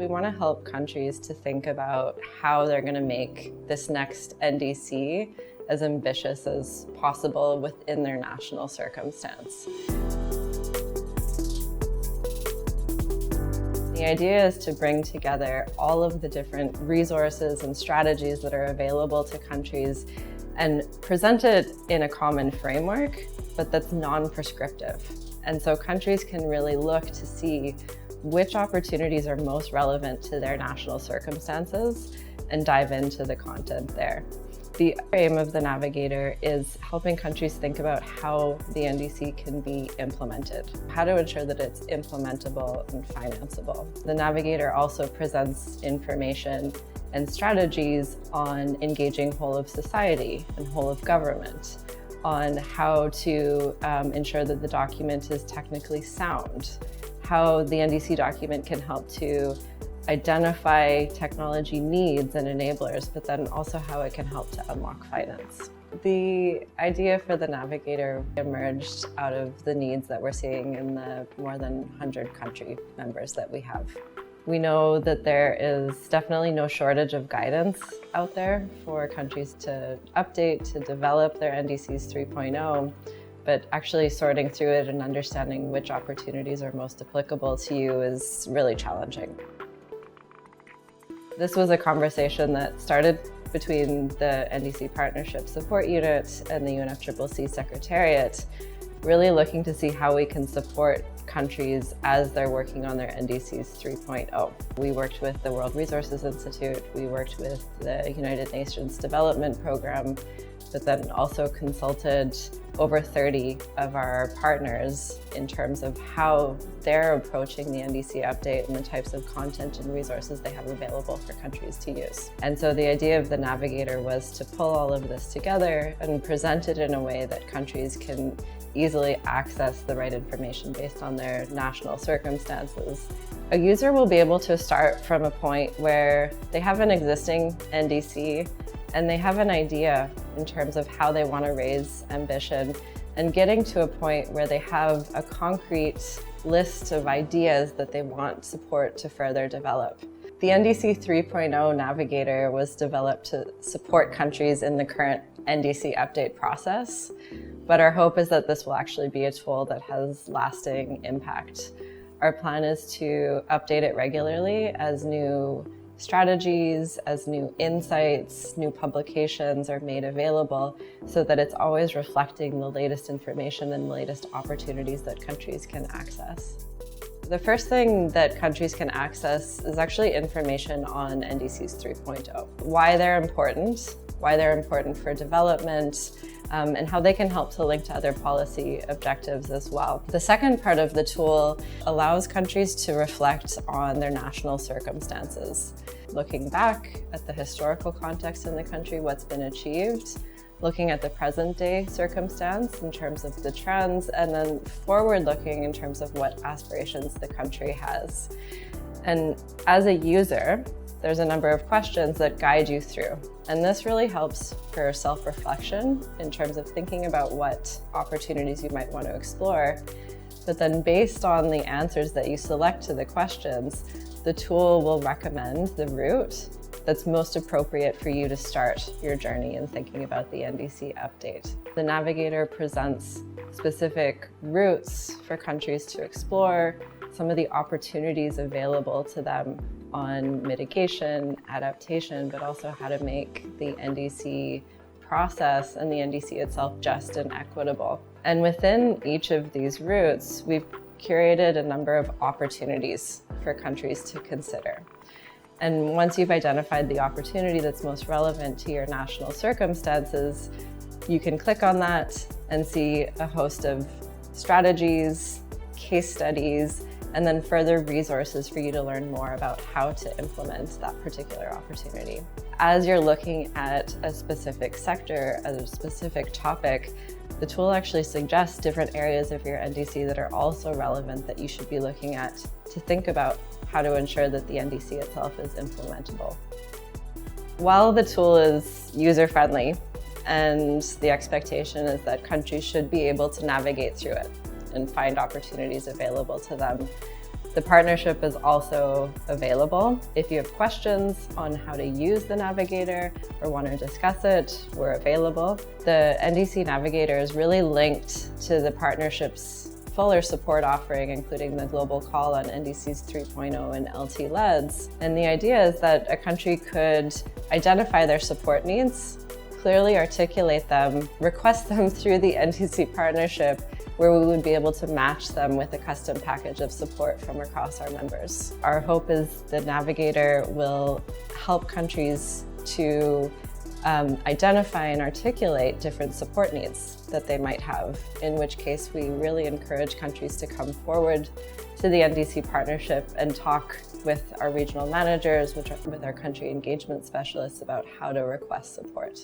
We want to help countries to think about how they're going to make this next NDC as ambitious as possible within their national circumstance. The idea is to bring together all of the different resources and strategies that are available to countries and present it in a common framework, but that's non-prescriptive. And so countries can really look to see which opportunities are most relevant to their national circumstances and dive into the content there. The aim of the Navigator is helping countries think about how the NDC can be implemented, how to ensure that it's implementable and financeable. The Navigator also presents information and strategies on engaging whole of society and whole of government, on how to ensure that the document is technically sound, how the NDC document can help to identify technology needs and enablers, but then also how it can help to unlock finance. The idea for the Navigator emerged out of the needs that we're seeing in the more than 100 country members that we have. We know that there is definitely no shortage of guidance out there for countries to update, to develop their NDCs 3.0, but actually sorting through it and understanding which opportunities are most applicable to you is really challenging. This was a conversation that started between the NDC Partnership Support Unit and the UNFCCC Secretariat, really looking to see how we can support countries as they're working on their NDCs 3.0. We worked with the World Resources Institute, we worked with the United Nations Development Program, but then also consulted over 30 of our partners in terms of how they're approaching the NDC update and the types of content and resources they have available for countries to use. And so the idea of the Navigator was to pull all of this together and present it in a way that countries can easily access the right information based on their national circumstances. A user will be able to start from a point where they have an existing NDC and they have an idea in terms of how they want to raise ambition, and getting to a point where they have a concrete list of ideas that they want support to further develop. The NDC 3.0 Navigator was developed to support countries in the current NDC update process, but our hope is that this will actually be a tool that has lasting impact. Our plan is to update it regularly as new strategies, as new insights, new publications are made available, so that it's always reflecting the latest information and the latest opportunities that countries can access. The first thing that countries can access is actually information on NDCs 3.0, why they're important for development, and how they can help to link to other policy objectives as well. The second part of the tool allows countries to reflect on their national circumstances, looking back at the historical context in the country, what's been achieved, looking at the present day circumstance in terms of the trends, and then forward looking in terms of what aspirations the country has. And as a user, there's a number of questions that guide you through. And this really helps for self-reflection in terms of thinking about what opportunities you might want to explore. But then based on the answers that you select to the questions, the tool will recommend the route that's most appropriate for you to start your journey in thinking about the NDC update. The Navigator presents specific routes for countries to explore, some of the opportunities available to them on mitigation, adaptation, but also how to make the NDC process and the NDC itself just and equitable. And within each of these routes, we've curated a number of opportunities for countries to consider. And once you've identified the opportunity that's most relevant to your national circumstances, you can click on that and see a host of strategies, case studies, and then further resources for you to learn more about how to implement that particular opportunity. As you're looking at a specific sector, a specific topic, the tool actually suggests different areas of your NDC that are also relevant that you should be looking at to think about how to ensure that the NDC itself is implementable. While the tool is user-friendly and the expectation is that countries should be able to navigate through it and find opportunities available to them, The partnership is also available. If you have questions on how to use the Navigator or want to discuss it, we're available. The NDC Navigator is really linked to the partnership's fuller support offering, including the global call on NDCs 3.0 and LT-LEDs. And the idea is that a country could identify their support needs, clearly articulate them, request them through the NDC partnership, where we would be able to match them with a custom package of support from across our members. Our hope is the Navigator will help countries to identify and articulate different support needs that they might have, in which case we really encourage countries to come forward to the NDC partnership and talk with our regional managers, with our country engagement specialists about how to request support.